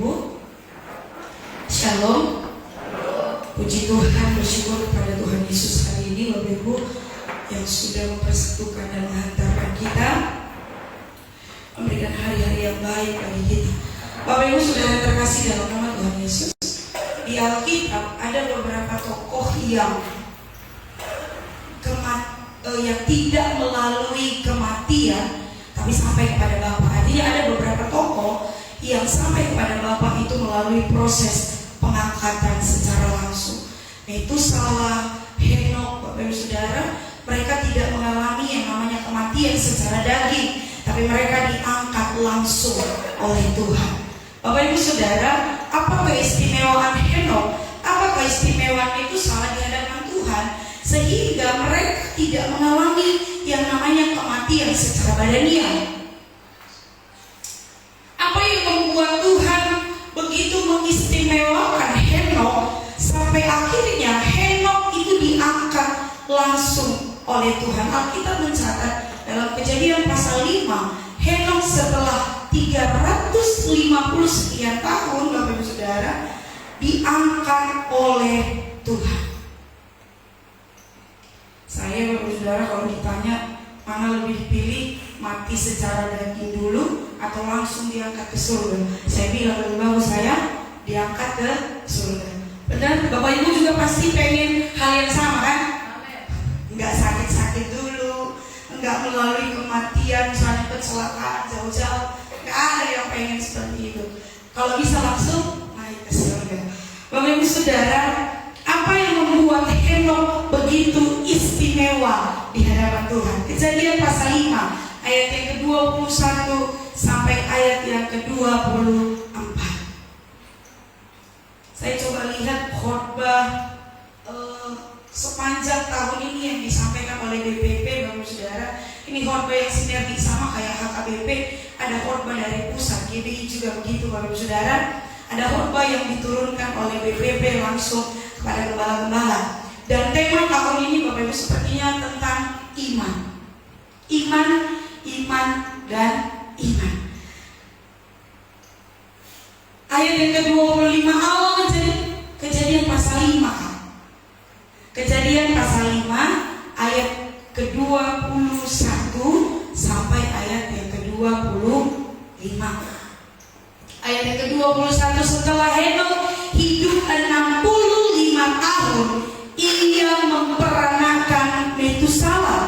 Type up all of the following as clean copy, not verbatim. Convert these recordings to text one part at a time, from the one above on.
Ibu. Shalom. Puji Tuhan, bersyukur kepada Tuhan Yesus hari ini Bapak Ibu yang sudah mempersatukan dan menghantarkan kita, memberikan hari-hari yang baik bagi kita. Bapak Ibu sudah terkasih dalam nama Tuhan Yesus. Di Alkitab ada beberapa tokoh yang tidak melalui kematian tapi sampai kepada Bapa. Artinya ada beberapa tokoh yang sampai kepada Bapa itu melalui proses pengangkatan secara langsung. Itu salah Henok, Bapak Ibu Saudara, mereka tidak mengalami yang namanya kematian secara daging, tapi mereka diangkat langsung oleh Tuhan. Bapak Ibu Saudara, apa keistimewaan Henok? Apa keistimewaan itu salah di hadapan Tuhan sehingga mereka tidak mengalami yang namanya kematian secara badaniah? Apa yang membuat Tuhan begitu mengistimewakan Henok sampai akhirnya Henok itu diangkat langsung oleh Tuhan? Alkitab mencatat dalam Kejadian pasal 5, Henok setelah 350 sekian tahun, Bapak Ibu Saudara, diangkat oleh Tuhan. Saya, Bapak Ibu Saudara, kalau ditanya mana lebih pilih, mati secara daging dulu atau langsung diangkat ke surga, saya bilang lebih bagus saya diangkat ke surga. Benar, Bapak Ibu juga pasti pengen hal yang sama kan? Enggak sakit-sakit dulu, enggak melalui kematian, misalnya kecelakaan jauh-jauh, enggak ada yang pengen seperti itu. Kalau bisa langsung naik ke surga. Bapak Ibu Saudara, apa yang membuat Henok begitu istimewa di hadapan Tuhan? Kejadian pasal 5 ayat yang ke-21 sampai ayat yang ke-24. Saya coba lihat khotbah sepanjang tahun ini yang disampaikan oleh DPP, Bapak Saudara. Ini khotbah yang sinergi sama kayak HKBP. Ada khotbah dari pusat, GBI juga begitu, Bapak Saudara. Ada khotbah yang diturunkan oleh BPP langsung kepada gembala-gembala. Dan tema tahun ini Bapak Ibu sepertinya tentang iman. Iman, dan iman. Ayat yang ke-25 awal Kejadian pasal 5. Kejadian pasal 5 ayat ke-21 sampai ayat yang ke-25. Ayat yang ke-21, setelah Henok hidup 65 tahun, ia memperanakan Metusala.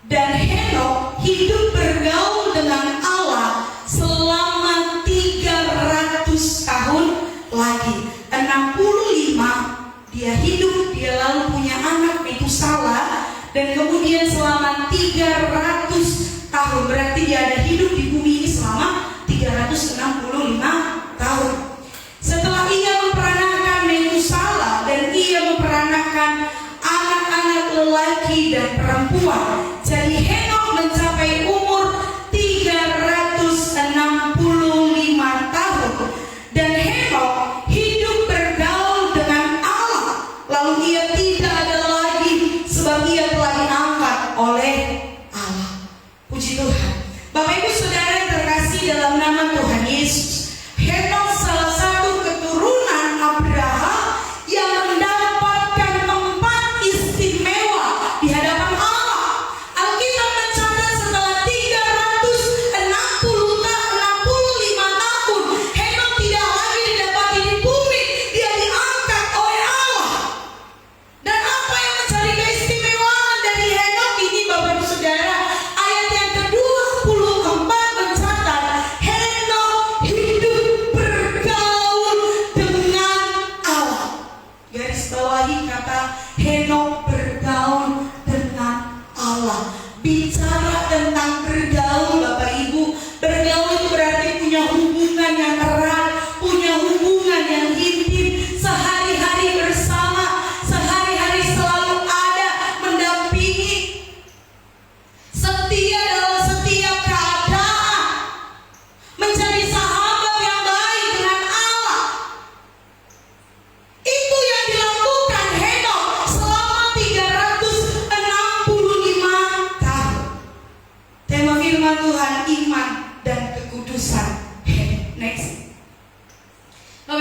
Dan Henok hidup bergaul dengan Allah selama 300 tahun lagi. 65 dia hidup, dia lalu punya anak Metusala, dan kemudian selama 300 tahun, berarti dia ada hidup di bumi ini selama 365 tahun.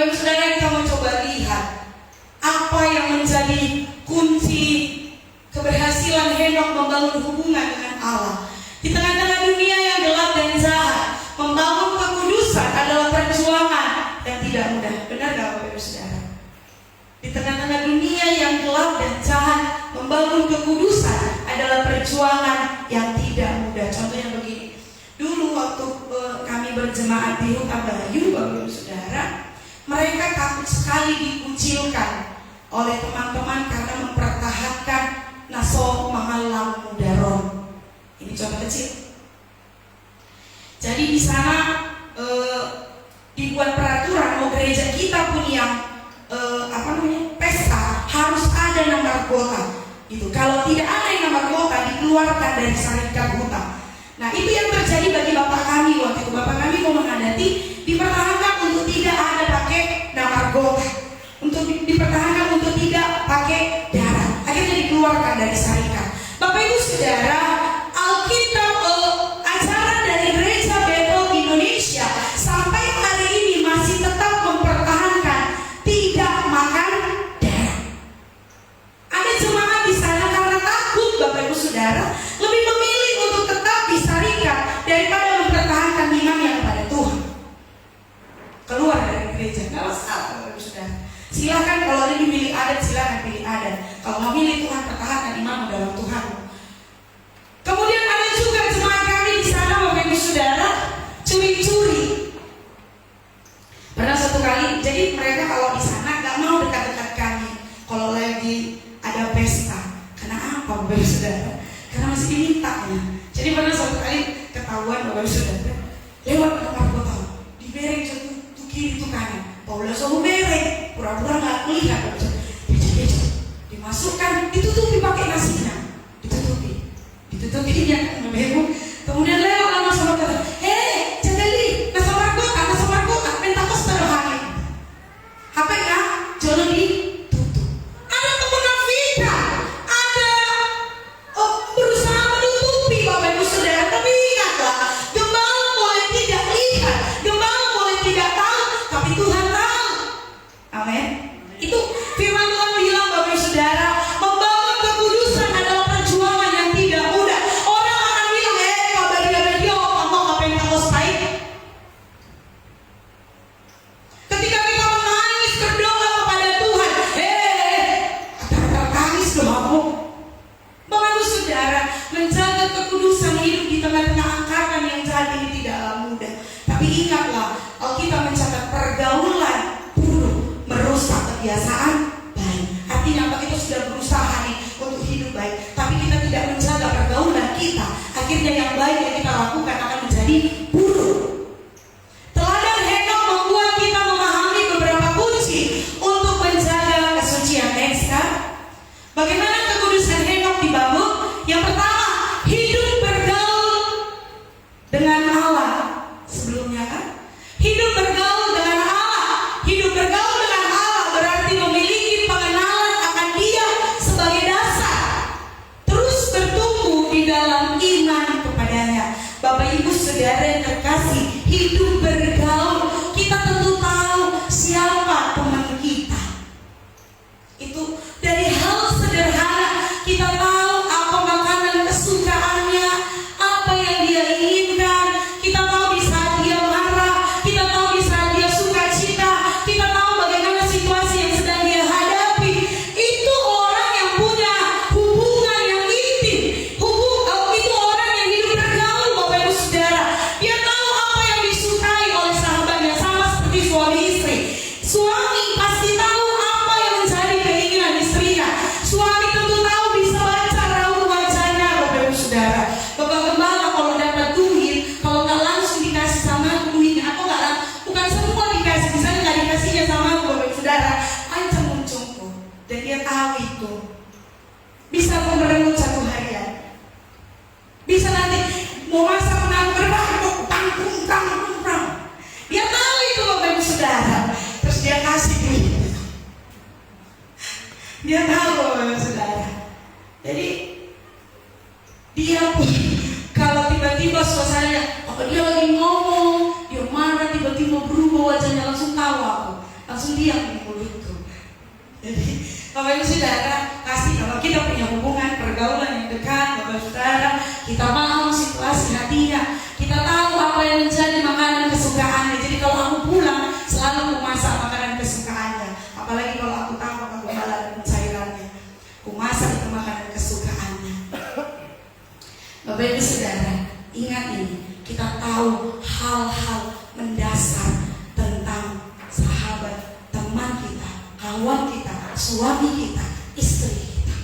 Bapak Ibu Saudara, kita mau coba lihat apa yang menjadi kunci keberhasilan Henokh membangun hubungan dengan Allah. Di tengah-tengah dunia yang gelap dan jahat, membangun kekudusan adalah perjuangan yang tidak mudah. Benar gak Bapak Ibu Saudara? Di tengah-tengah dunia yang gelap dan jahat, membangun kekudusan adalah perjuangan yang tidak mudah. Contohnya begini. Dulu waktu kami berjemaat di Huta Bayu, Bapak Ibu Saudara, mereka takut sekali dikucilkan oleh teman-teman karena mempertahankan Naso Mahalang Mudaron. Ini contoh kecil. Jadi di sana dibuat peraturan mau gereja kita pun yang pesta harus ada nama kota. Gitu. Kalau tidak ada yang nama kota dikeluarkan dari Syarikat Huta. Nah itu yang terjadi bagi bapak kami waktu itu. Bapak kami mau menghadati, dipertahankan untuk tidak ada pakai nama kota, untuk dipertahankan untuk tidak pakai darah. Akhirnya dikeluarkan dari Syarikat. Bapak Ibu Saudara, Alkitab ajaran dari Gereja Betel Indonesia sampai hari ini masih tetap mempertahankan tidak makan darah. Ada jemaat di sana karena takut, Bapak Ibu Saudara, lebih memilih untuk tetap di Syarikat daripada mempertahankan imannya kepada Tuhan. Keluar dari gereja, nggak masalah Bapak Ibu Saudara. Silakan kalau ada dimilih adat, silakan pilih adat. Kalau mau milih Tuhan, pertahankan imanmu dalam Tuhan. Kemudian ada juga jemaat kami di sana, Bapak Ibu Saudara, curi-curi. Pernah satu kali, jadi mereka kalau di sana nggak mau dekat-dekat kami kalau lagi ada pesta. Karena apa, Bapak Ibu Saudara? Karena masih dimintanya. Jadi pernah satu kali ketahuan, Bapak Ibu Saudara, lewat kamar kota, dibereng tuh kiri tuh kanan. Paulus mau bereng, pura-pura nggak melihat, dimasukkan, ditutupi pakai nasinya, ditutupinya, kemudian lewat lama sama kata, jadi nasa margota, pentakos terhari, apa ya, jono ditutup, ada kemunafikan, ada berusaha menutupi Bapak Ibu Saudara, tapi ingatlah, gembala boleh tidak lihat, gembala boleh tidak tahu, tapi Tuhan tahu, amin. Itu firman Tuhan bilang, Bapak Ibu Saudara, membangun kekudusan adalah perjuangan yang tidak mudah. Orang akan bilang, kalau dari dia ngomong apa yang kamu baik. Ketika kita menangis berdoa kepada Tuhan, tangis doamu. Bapak Ibu Saudara, menjaga kekudusan hidup di tengah-tengah angkatan yang jahat ini tidaklah mudah. Tapi ingatlah, Alkitab mencatat pergaulan buruk merusak kebiasaan baik. Artinya apa? Kita sudah berusaha nih untuk hidup baik, tapi kita tidak menjaga pergaulan kita. Akhirnya yang baik yang kita lakukan akan menjadi buruk. Teladan Henokh membuat kita memahami beberapa kunci untuk menjaga kesucian. Next, bagaimana kekudusan Henokh dibangun? Yang pertama, hidup bergaul dengan Allah. Sebelumnya kan, hidup bergaul dengan Allah. Hidup bergaul dengan Allah berarti memiliki pengenalan akan Dia sebagai dasar, terus bertumbuh di dalam iman kepadanya. Bapak Ibu Saudara yang terkasih, hidup bergaul, kita tentu tahu siapa teman kita. Itu dari hal sederhana, kita tahu apa makanan kesukaannya, apa yang dia inginkan. Kita tahu di saat dia marah, kita tahu di saat dia sukacita, kita tahu bagaimana situasi yang sedang dia hadapi. Itu orang yang punya hubungan yang intim. Itu orang yang hidup bergaul, Bapak Ibu Saudara. Dia tahu apa yang disukai oleh sahabatnya, sama seperti suami istri. Suami pasti tahu apa yang menjadi keinginan istrinya. Suami tentu tahu, bisa baca raut wajahnya, Bapak Ibu Saudara. Bapak Gembala kalau dapat duit, kalau nggak langsung dikasih sama aku duitnya, atau nggak, bukan semua dikasih, misalnya nggak dikasihnya sama aku, Bapak Ibu Saudara, ancam muncungku. Dan dia tahu itu. Bisa merenung satu harian. Bisa nanti mau masak menang berbahaya, tanggung. Dia tahu itu, Bapak Ibu Saudara. Terus dia kasih duit. Dia tahu, Bapak Ibu Saudara. Jadi dia pun kalau tiba-tiba suasananya, kalau dia lagi ngomong, dia marah, tiba-tiba berubah wajahnya, langsung tahu aku. Langsung langsung diam di mulutku. Jadi Bapak Ibu Saudara, pasti kalau kita punya hubungan pergaulan yang dekat, Bapak Saudara, kita paham situasi hatinya, kita tahu apa yang menjadi makanan kesukaannya. Jadi kalau aku pulang selalu aku masak makanan kesukaannya. Apalagi kalau aku tahu apa gembala dan cairannya, aku masak itu makanan kesukaannya. Bapak Ibu Saudara, ingat ini, kita tahu hal-hal mendasar tentang sahabat, teman kita, kawan kita, suami kita, istri kita.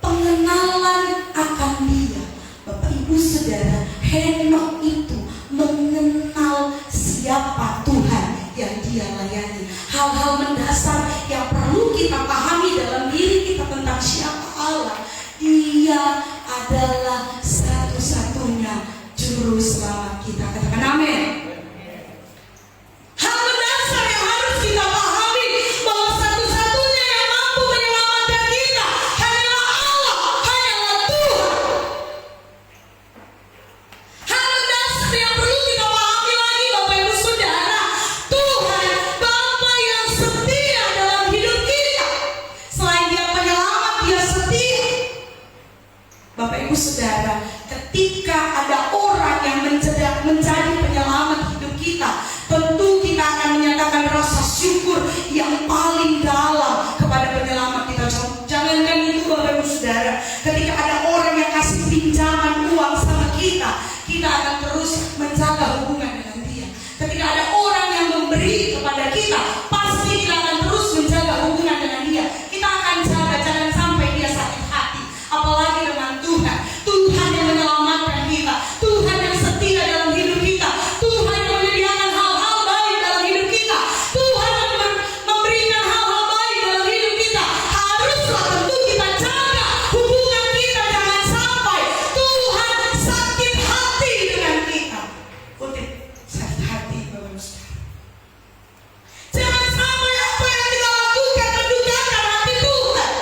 Pengenalan akan dia. Bapak Ibu Saudara, Henokh itu mengenal siapa Tuhan yang dia layani. Hal-hal mendasar yang perlu kita pahami dalam diri kita tentang siapa Allah. Dia adalah satu-satunya juru selamat kita. Katakan amin. Hal mendasar yang harus kita pahami, bahwa satu-satunya yang mampu menyelamatkan kita hanyalah Allah, hanyalah Tuhan. Hal mendasar yang perlu kita pahami lagi, Bapak Ibu Saudara, Tuhan Bapa yang setia dalam hidup kita. Selain dia penyelamat, dia setia. Bapak Ibu Saudara, ketika ada orang yang menjadi penyelamat hidup kita, tentu kita akan menyatakan rasa syukur yang paling dalam kepada penyelamat kita. Jangankan itu Bapak Ibu Saudara, ketika ada orang yang kasih pinjaman uang sama kita, kita akan terus menjaga hubungan dengan dia. Ketika ada orang yang memberi kepada kita, pasti kita akan terus menjaga hubungan dengan dia. Kita akan jaga, jangan sampai dia sakit hati. Apalagi dengan Tuhan, Tuhan yang menyelamatkan kita, Tuhan yang setia dalam hidup kita, Tuhan yang menyediakan hal-hal baik dalam hidup kita, Tuhan yang memberikan hal-hal baik dalam hidup kita. Haruslah tentu kita jaga hubungan kita, jangan sampai Tuhan sakit hati dengan kita. Kutip, sakit hati Bapak Ibu Saudara. Jangan sampai apa yang kita lakukan mendukakan hati Tuhan.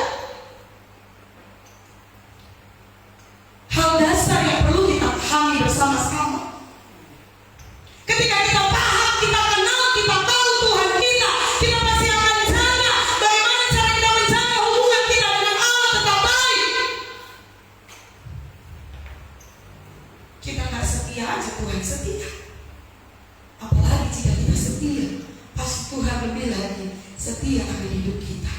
Hal dasar yang perlu kita pahami bersama-sama. Ketika kita paham, kita kenal, kita tahu Tuhan kita, kita pasti akan jaga bagaimana cara kita menjaga hubungan kita dengan Allah tetap baik. Kita gak setia aja, Tuhan setia. Apalagi jika kita setia, pasti Tuhan lebih lagi setia akan hidup kita.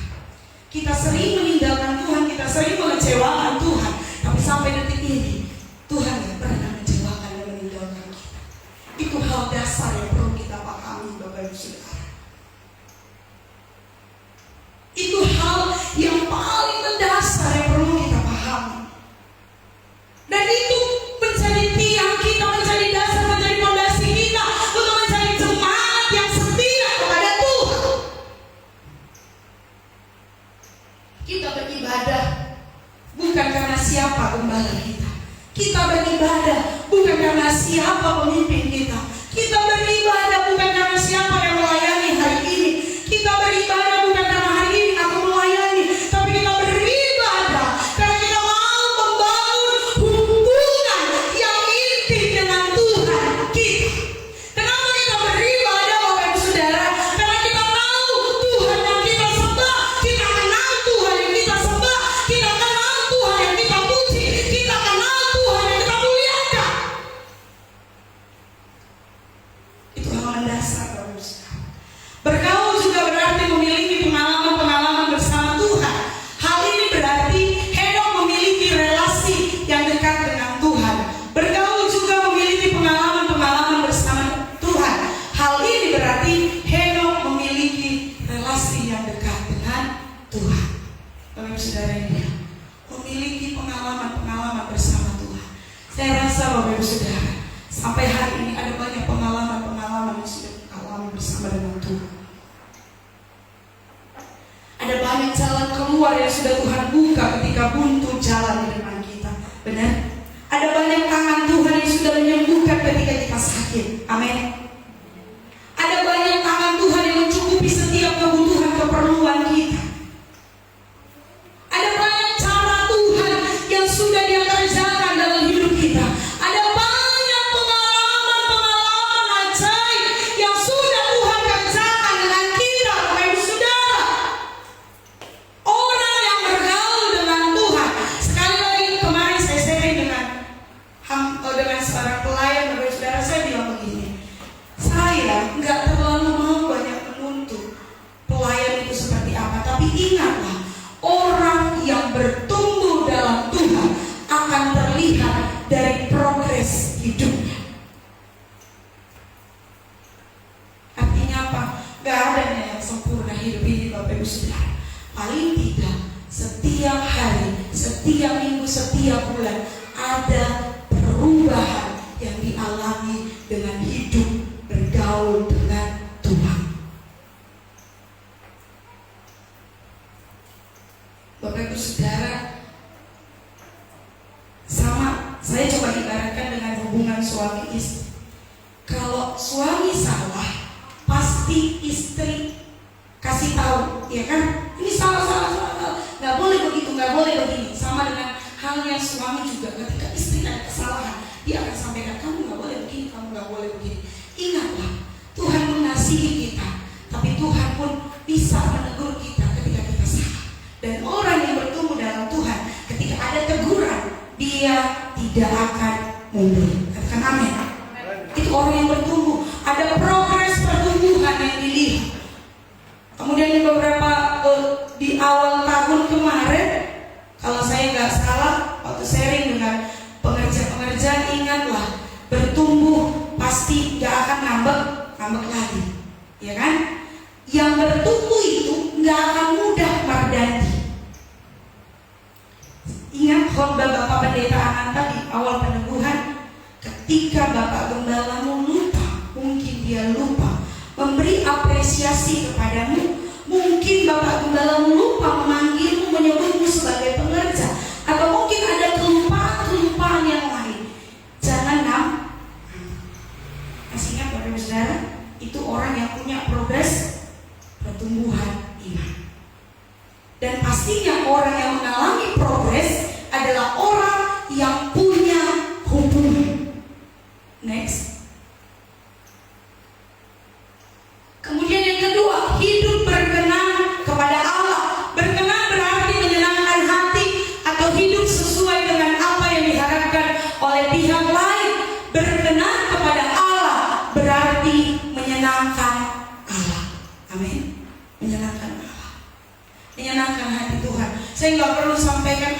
Kita sering meninggalkan Tuhan, kita sering mengecewakan Tuhan, tapi sampai detik ini Tuhan tidak pernah mengecewakan dan meninggalkan kita. Itu hal dasar yang perlu kita pahami Bapak Ibu Saudara. Itu hal yang paling mendasar yang perlu kita pahami. Dan itu menjadi tiang kita, menjadi dasar, menjadi fondasi kita untuk menjadi jemaat yang setia kepada Tuhan. Kita beribadah bukan karena siapa gembala kita. Kita beribadah bukan karena siapa pemimpin kita. Kita beribadah bukan karena siapa yang melayani hari ini. Kita beribadah bukan karena hari ini aku melayani, tapi kita beribadah karena kita mau membangun hubungan yang intim dengan Tuhan kita. Kenapa kita beribadah Bapak Ibu Saudara? Karena kita tahu Tuhan yang kita sembah, kita kenal Tuhan yang kita sembah, kita kenal Tuhan yang kita puji, kita kenal Tuhan yang kita muliakan. Itu hal mendasar Bapak Ibu Saudara. Bergaul juga berarti memiliki pengalaman-pengalaman bersama Tuhan. Hal ini berarti Henokh memiliki relasi yang dekat dengan Tuhan. Bergaul juga memiliki pengalaman-pengalaman bersama Tuhan. Hal ini berarti Henokh memiliki relasi yang dekat dengan Tuhan. Bapak Ibu Saudara ini memiliki pengalaman-pengalaman bersama Tuhan. Saya rasa Bapak Ibu Saudara, sampai hari ini ada banyak pengalaman-pengalaman yang sudah kita alami bersama dengan Tuhan. Ada banyak jalan keluar yang sudah Tuhan buka ketika buntu jalan di depan kita. Benar? Ada banyak tangan Tuhan yang sudah menyembuhkan ketika kita sakit. Amin. Ada banyak tangan Tuhan yang mencukupi setiap kebutuhan keperluan kita. Ada banyak cara Tuhan yang sudah Dia kerjakan dalam hidup kita. Ada banyak pengalaman-pengalaman ajaib yang sudah Tuhan kerjakan dengan kita. nggak terlalu mau banyak menuntut pelayan itu seperti apa. Tapi ingatlah, orang yang bertumbuh dalam Tuhan akan terlihat dari progres hidupnya. Artinya apa? Gak ada yang sempurna hidup ini Bapak Ibu Saudara. Paling tidak setiap hari, setiap minggu, setiap bulan ada perubahan yang dialami dengan hidup bergaul dengan Tuhan. Bapak Ibu Saudara, sama saya coba ibaratkan dengan hubungan suami istri. Kalau suami salah, pasti istri kasih tahu, ya kan? Ini salah, nggak boleh begitu, nggak boleh begini. Sama dengan halnya suami juga, ketika istri ada kesalahan, dia akan sampaikan, kamu nggak boleh begini, kamu nggak boleh begini. Ingatlah, Tuhan mengasihi kita, tapi Tuhan pun bisa menegur kita ketika kita salah. Dan orang yang bertumbuh dalam Tuhan, ketika ada teguran, dia tidak akan mundur. Katakan amin. Itu orang yang bertumbuh. Ada progres pertumbuhan yang dilihat. Kemudian di beberapa di awal tahun kemarin, kalau saya nggak salah, waktu sharing dengan pengerja-pengerja, ingatlah, bertumbuh pasti nggak akan ngambek lagi, ya kan? Yang bertumbuh itu nggak akan mudah berdanti. Ingat khotbah Bapak Pendeta Ananta di awal peneguhan, ketika Bapak Gembalamu lupa, mungkin dia lupa memberi apresiasi kepadamu, mungkin Bapak Gembalamu lupa memanggilmu, menyebutmu sebagai pengerja, atau mungkin ada kelupaan yang lain. Jangan masih ingat Bapak Ibu Saudara, itu orang yang punya progres pertumbuhan iman. Dan pastinya orang yang mengalami progres adalah orang yang punya hubungan. Next. Kemudian yang kedua, hidup berkenan kepada Allah. Berkenan berarti menyenangkan hati atau hidup sesuai dengan apa yang diharapkan oleh pihak lain. Berkenan kepada Allah berarti menyenangkan Allah. Amin. Menyenangkan Allah, menyenangkan hati Tuhan. Saya nggak perlu sampaikan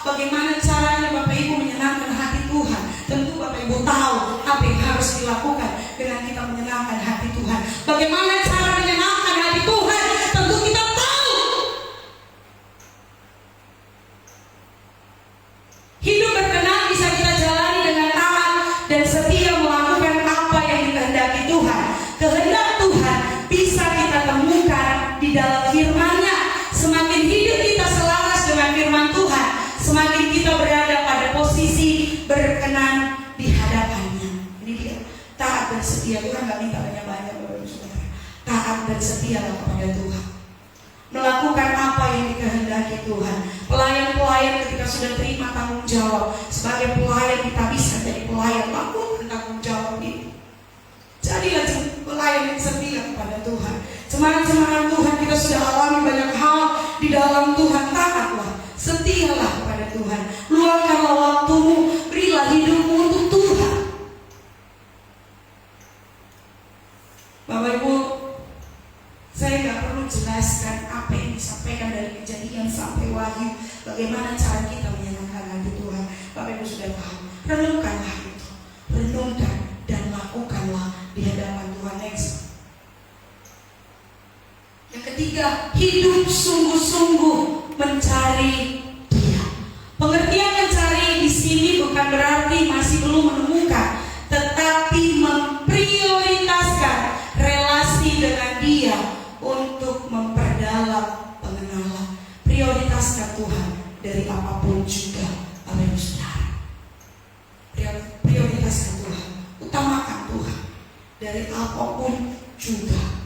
bagaimana caranya Bapak Ibu menyenangkan hati Tuhan. Tentu Bapak Ibu tahu apa yang harus dilakukan dengan kita menyenangkan hati Tuhan. Bagaimana cara menyenangkan hati Tuhan? Tentu kita tahu. Hidup berkenan bisa kita jalani dengan taat dan setia melakukan apa yang dikehendaki Tuhan. Kehendak Tuhan bisa kita temukan di dalam firman-Nya. Semakin hidup kita selaras dengan firman Tuhan, semakin kita berada pada posisi berkenan di hadapan-Nya. Ini dia, taat dan setia. Tuhan gak minta banyak-banyak, Bapak Ibu Saudara. Taat dan setialah kepada Tuhan, melakukan apa yang dikehendaki Tuhan. Pelayan-pelayan ketika sudah terima tanggung jawab sebagai pelayan, kita bisa jadi pelayan, lakukan tanggung jawab itu. Jadilah pelayan yang setia kepada Tuhan. Jemaat-jemaat Tuhan, kita sudah alami banyak hal di dalam Tuhan. Taatlah, setialah kepada Tuhan. Luangkanlah waktumu, berilah hidupmu untuk Tuhan. Bapak Ibu, saya nggak perlu jelaskan apa yang disampaikan dari Kejadian sampai Wahyu, bagaimana cara kita menyenangkan hati Tuhan. Bapak Ibu sudah paham. Renungkanlah itu, renungkan dan lakukanlah di hadapan Tuhan. Next. Yang ketiga, hidup sungguh-sungguh mencari Dia. Pengertian mencari di sini bukan berarti masih belum menemukan, tetapi memprioritaskan relasi dengan Dia untuk memperdalam pengenalan. Prioritaskan Tuhan dari apapun juga, Bapak Ibu Saudara. Prioritaskan Tuhan, utamakan Tuhan dari apapun juga.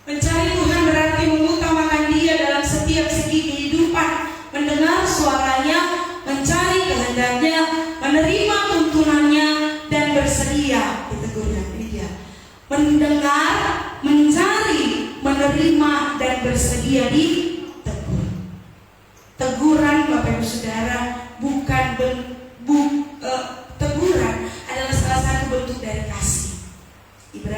Mencari Tuhan berarti mengutamakan Dia dalam setiap segi kehidupan, mendengar suaranya, mencari kehendaknya, menerima tuntunannya, dan bersedia ditegurnya. Ini dia, mendengar, mencari, menerima, dan bersedia ditegur. Teguran Bapak Ibu Saudara bukan teguran adalah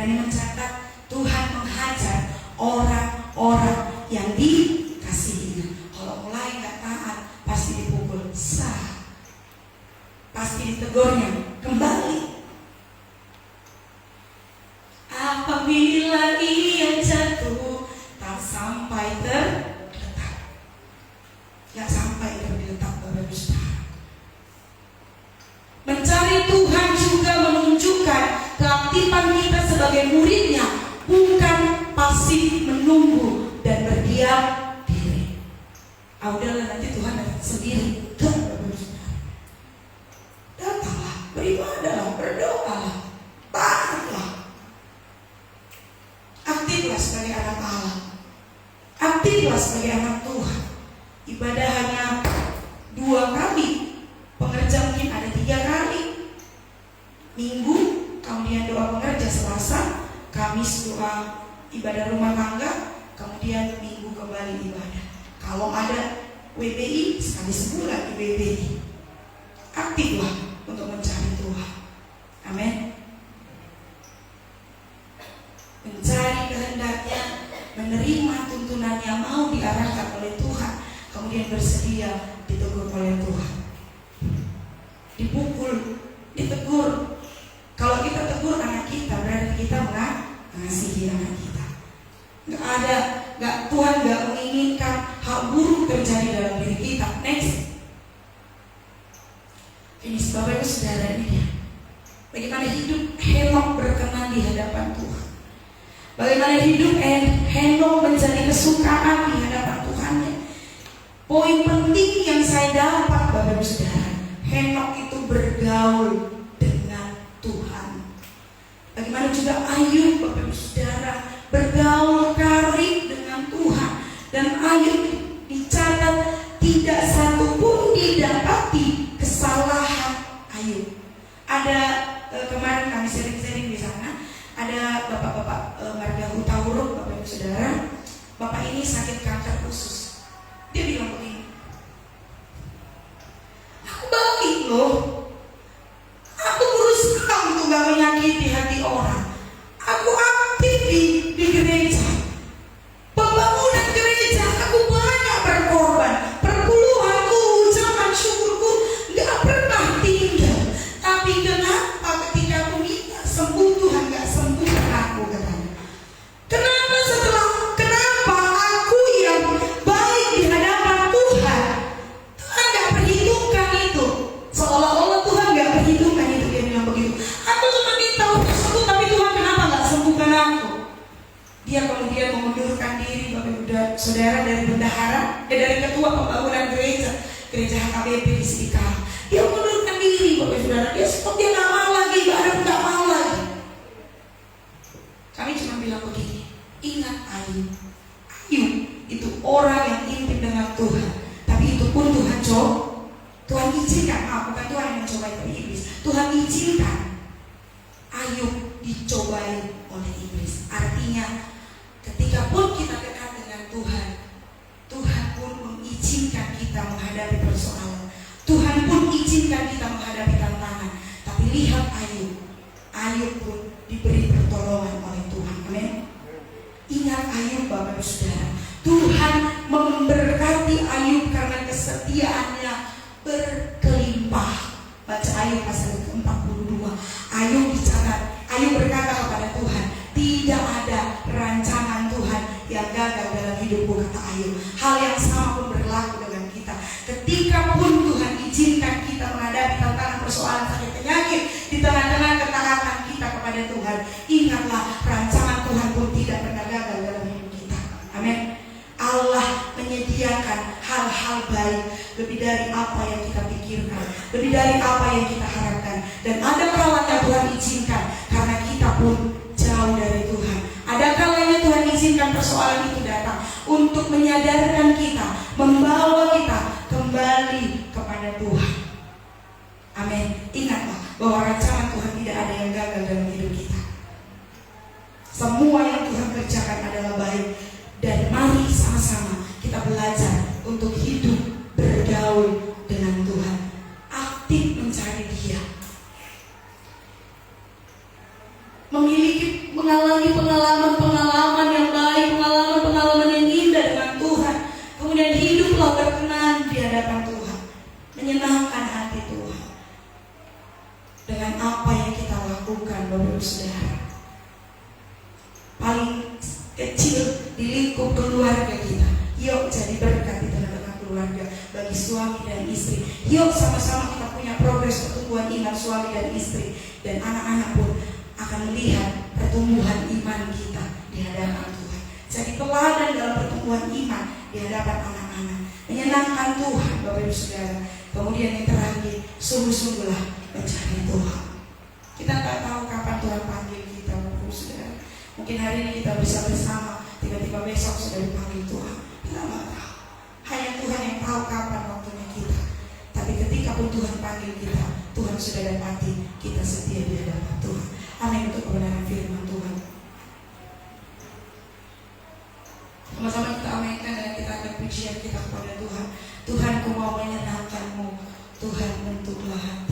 berani mencatat Tuhan menghajar orang-orang yang dikasihinya. Kalau mulai nggak taat, pasti dipukul, pasti ditegurnya kembali. Apabila ia jatuh, tak sampai terletak. Gak sampai terletak, Bapak Ibu Saudara. Mencari Tuhan juga menunjukkan keaktifan kita sebagai muridnya, bukan pasif menunggu dan berdiam diri. Udahlah, nanti Tuhan datang sendiri. Bapak Ibu Saudara, datanglah, beribadahlah, berdoalah, taatlah. Aktiflah sebagai anak Allah, aktiflah sebagai anak Tuhan. Ibadah hanya 2 kali, pengerja mungkin ada 3 kali. Minggu, kemudian doa pengerja Selasa, Kamis doa ibadah rumah tangga, kemudian Minggu kembali ibadah. Kalau ada WBI, sekali sebulan di WBI. Aktiflah untuk mencari Tuhan. Amin. Mencari kehendaknya, menerima tuntunannya, mau diarahkan oleh Tuhan, kemudian bersedia ditegur oleh Tuhan. Dipukul, ditegur. Kalau kita tegur anak kita, berarti kita mengasihi anak kita. Tuhan gak menginginkan hal buruk terjadi dalam diri kita. Next. Ini Bapak Ibu Saudara, ini bagaimana hidup Henok berkenan di hadapan Tuhan. Bagaimana hidup Henok menjadi kesukaan di hadapan Tuhannya. Poin penting yang saya dapat, Bapak Ibu Saudara, Henok itu bergaul dengan Tuhan. Bagaimana juga Ayub, Bapak Ibu Saudara, bergaul karib dengan Tuhan. Dan Ayub dicatat tidak satu pun didapati kesalahan Ayub. Ada kemarin kami sering-sering di sana, ada bapak-bapak marga Huta Huruf, Bapak Ibu Saudara. Bapak ini sakit kanker usus. Dia bilang begini, aku baik loh, aku berusaha untuk gak menyakiti hati orang. Aku aktif di gereja, pembangunan gereja, aku banyak berkorban, perpuluhanku, ucapan syukurku gak pernah tinggal. Tapi kenapa ketika aku minta sembuh Tuhan gak sembuhkan aku, katanya. Kenapa aku yang baik di hadapan Tuhan gak perhitungkan itu? Seolah-olah Tuhan gak perhitungkan itu. Dia bilang begitu, aku cuma minta untuk sembuh, tapi Tuhan kenapa gak sembuhkan aku? Dia kemudian mengundurkan diri, Bapak Ibu Saudara, dari bendahara, dari ketua pembangunan gereja HKBP di Sidikal. Dia mengundurkan diri, Bapak Ibu Saudara. Dia stop, dia gak mau lagi, gak mau lagi. Kami cuma bilang begini, ingat Ayub itu orang yang intim dengan Tuhan. Tapi itu pun Tuhan izinkan, bukan Tuhan yang mencobai, tapi iblis. Tuhan izinkan Ayub dicobai oleh iblis. Artinya ketika pun kita dekat dengan Tuhan, Tuhan pun mengizinkan kita menghadapi persoalan. Tuhan pun izinkan kita menghadapi tantangan. Tapi lihat Ayub pun diberi pertolongan oleh Tuhan. Amin. Ingat Ayub, Bapak Ibu Saudara, Tuhan memberkati Ayub karena kesetiaannya berkelimpah. Baca Ayub pasal ke-42. Ayub berkata kepada Tuhan, tidak ada rancangan Tuhan yang gagal dalam hidupku, kata Ayub. Hal yang sama pun berlaku dengan kita. Ketika pun Tuhan izinkan kita menghadapi tantangan, persoalan, sakit, penyakit, di tengah-tengah ketaatan kita kepada Tuhan, ingatlah rancangan Tuhan pun tidak pernah gagal dalam hidup kita. Amin. Allah menyediakan hal-hal baik lebih dari apa yang kita pikirkan, lebih dari apa yang kita harapkan. Dan ada kalanya Tuhan izinkan karena kita pun jauh dari Tuhan. Ada kalanya Tuhan izinkan persoalan itu datang untuk menyadarkan kita, membawa kita kembali kepada Tuhan. Amin. Ingatlah bahwa rancangan Tuhan tidak ada yang gagal dalam hidup kita. Semua yang Tuhan kerjakan adalah baik. Dan mari sama-sama kita belajar untuk hidup bergaul dengan Tuhan, aktif mencari Dia, memiliki mengalami pengalaman-pengalaman yang baik, pengalaman-pengalaman yang indah dengan Tuhan. Kemudian hiduplah berkenan di hadapan Tuhan, menyenangkan hati Tuhan dengan apa yang kita lakukan, Bapak Ibu Saudara. Paling kecil di lingkup keluarga kita, yuk jadi berkat di tengah-tengah keluarga bagi suami dan istri. Yuk sama-sama kita punya progres pertumbuhan iman suami dan istri, dan anak-anak pun akan melihat pertumbuhan iman kita di hadapan Tuhan. Jadi teladan dalam pertumbuhan iman di hadapan anak-anak, menyenangkan Tuhan, Bapak Ibu Saudara. Kemudian yang terakhir, sungguh-sungguhlah mencari Tuhan. Kita nggak tahu kapan Tuhan panggil kita, Bapak Ibu Saudara. Mungkin hari ini kita bisa bersama, tiba-tiba besok sudah dipanggil Tuhan. Kita nggak tahu. Hanya Tuhan yang tahu kapan waktunya kita. Tapi ketika pun Tuhan panggil kita, Tuhan sudah dapati kita setia di hadapan Tuhan. Amin untuk kebenaran firman Tuhan. Sama-sama kita aminkan dan kita akan pujian kita kepada Tuhan. Tuhan, ku mau menyenangkan-Mu. Tuhan, bentuklah hati